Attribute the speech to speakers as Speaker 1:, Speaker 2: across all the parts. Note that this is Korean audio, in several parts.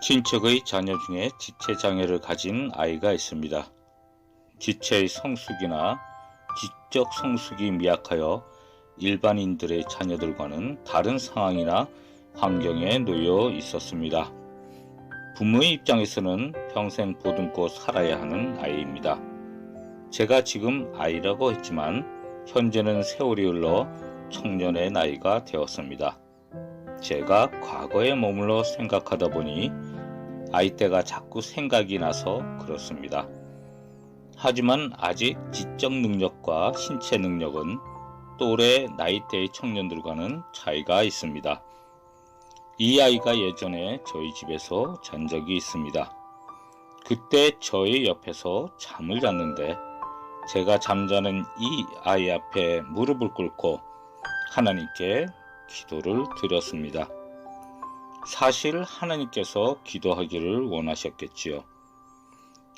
Speaker 1: 친척의 자녀 중에 지체장애를 가진 아이가 있습니다. 지체의 성숙이나 지적 성숙이 미약하여 일반인들의 자녀들과는 다른 상황이나 환경에 놓여 있었습니다. 부모의 입장에서는 평생 보듬고 살아야 하는 아이입니다. 제가 지금 아이라고 했지만 현재는 세월이 흘러 청년의 나이가 되었습니다. 제가 과거에 머물러 생각하다 보니 아이 때가 자꾸 생각이 나서 그렇습니다. 하지만 아직 지적 능력과 신체 능력은 또래 나이대의 청년들과는 차이가 있습니다. 이 아이가 예전에 저희 집에서 잔 적이 있습니다. 그때 저희 옆에서 잠을 잤는데 제가 잠자는 이 아이 앞에 무릎을 꿇고 하나님께 기도를 드렸습니다. 사실 하나님께서 기도하기를 원하셨겠지요.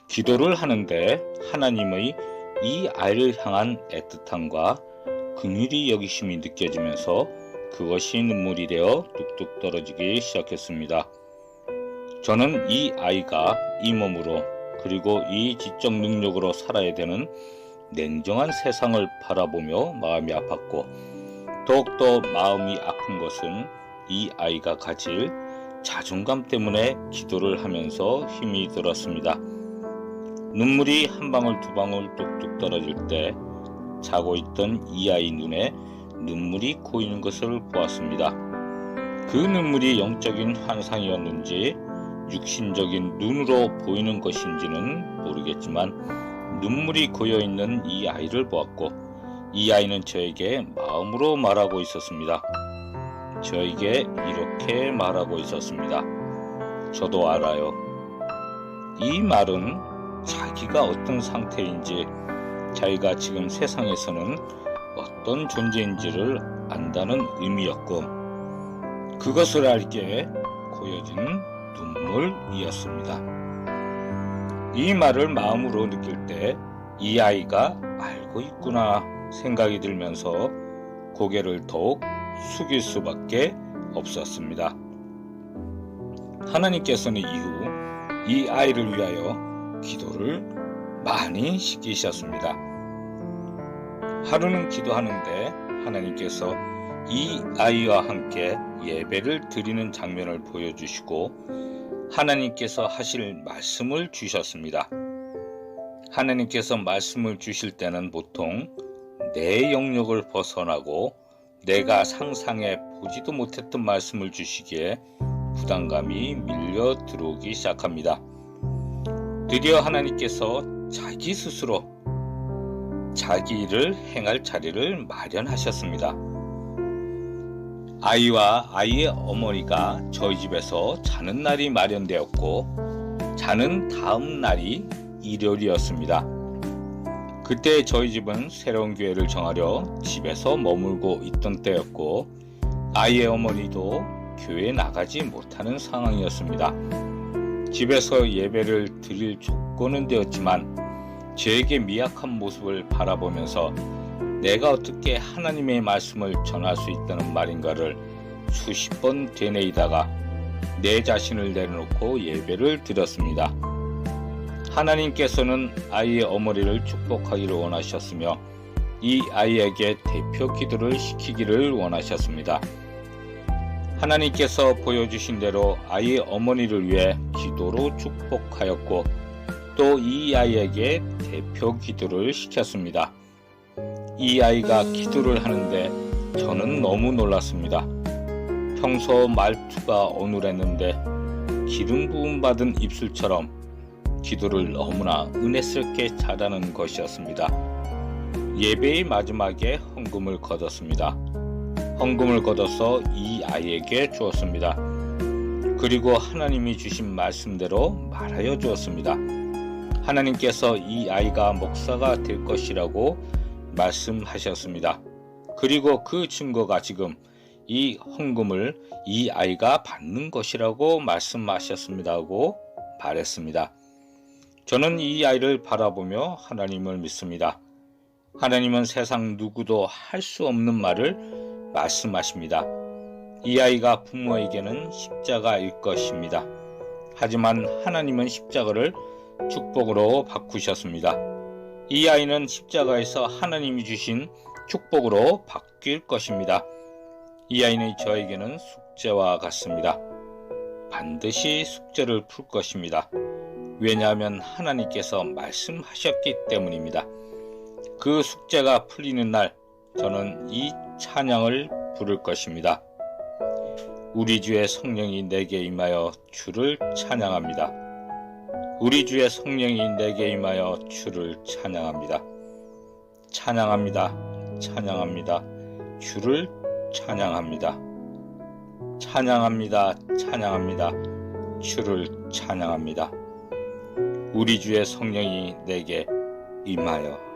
Speaker 1: 기도를 하는데 하나님의 이 아이를 향한 애틋함과 긍휼히 여기심이 느껴지면서 그것이 눈물이 되어 뚝뚝 떨어지기 시작했습니다. 저는 이 아이가 이 몸으로 그리고 이 지적 능력으로 살아야 되는 냉정한 세상을 바라보며 마음이 아팠고, 더욱더 마음이 아픈 것은 이 아이가 가질 자존감 때문에 기도를 하면서 힘이 들었습니다. 눈물이 한 방울 두 방울 뚝뚝 떨어질 때 자고 있던 이 아이 눈에 눈물이 고이는 것을 보았습니다. 그 눈물이 영적인 환상이었는지 육신적인 눈으로 보이는 것인지는 모르겠지만 눈물이 고여있는 이 아이를 보았고, 이 아이는 저에게 마음으로 말하고 있었습니다. 저에게 이렇게 말하고 있었습니다. 저도 알아요. 이 말은 자기가 어떤 상태인지, 자기가 지금 세상에서는 어떤 존재인지를 안다는 의미였고, 그것을 알기에 고여진 눈물이었습니다. 이 말을 마음으로 느낄 때 이 아이가 알고 있구나 생각이 들면서 고개를 더욱 숙일 수밖에 없었습니다. 하나님께서는 이후 이 아이를 위하여 기도를 많이 시키셨습니다. 하루는 기도하는데 하나님께서 이 아이와 함께 예배를 드리는 장면을 보여주시고 하나님께서 하실 말씀을 주셨습니다. 하나님께서 말씀을 주실 때는 보통 내 영역을 벗어나고 내가 상상해 보지도 못했던 말씀을 주시기에 부담감이 밀려 들어오기 시작합니다. 드디어 하나님께서 자기 스스로 자기 일을 행할 자리를 마련하셨습니다. 아이와 아이의 어머니가 저희 집에서 자는 날이 마련되었고, 자는 다음 날이 일요일이었습니다. 그때 저희 집은 새로운 교회를 정하려 집에서 머물고 있던 때였고, 아이의 어머니도 교회에 나가지 못하는 상황이었습니다. 집에서 예배를 드릴 조건은 되었지만 저에게 미약한 모습을 바라보면서 내가 어떻게 하나님의 말씀을 전할 수 있다는 말인가를 수십 번 되뇌이다가 내 자신을 내려놓고 예배를 드렸습니다. 하나님께서는 아이의 어머니를 축복하기를 원하셨으며 이 아이에게 대표 기도를 시키기를 원하셨습니다. 하나님께서 보여주신 대로 아이의 어머니를 위해 기도로 축복하였고, 또 이 아이에게 대표 기도를 시켰습니다. 이 아이가 기도를 하는데 저는 너무 놀랐습니다. 평소 말투가 어눌했는데 기름 부음 받은 입술처럼 기도를 너무나 은혜스럽게 잘하는 것이었습니다. 예배의 마지막에 헌금을 거뒀습니다. 헌금을 거둬서 이 아이에게 주었습니다. 그리고 하나님이 주신 말씀대로 말하여 주었습니다. 하나님께서 이 아이가 목사가 될 것이라고 말씀하셨습니다. 그리고 그 증거가 지금 이 헌금을 이 아이가 받는 것이라고 말씀하셨습니다 하고 말했습니다. 저는 이 아이를 바라보며 하나님을 믿습니다. 하나님은 세상 누구도 할 수 없는 말을 말씀하십니다. 이 아이가 부모에게는 십자가일 것입니다. 하지만 하나님은 십자가를 축복으로 바꾸셨습니다. 이 아이는 십자가에서 하나님이 주신 축복으로 바뀔 것입니다. 이 아이는 저에게는 숙제와 같습니다. 반드시 숙제를 풀 것입니다. 왜냐하면 하나님께서 말씀하셨기 때문입니다. 그 숙제가 풀리는 날 저는 이 찬양을 부를 것입니다. 우리 주의 성령이 내게 임하여 주를 찬양합니다. 우리 주의 성령이 내게 임하여 주를 찬양합니다. 찬양합니다. 찬양합니다. 주를 찬양합니다. 찬양합니다. 찬양합니다. 주를 찬양합니다. 우리 주의 성령이 내게 임하여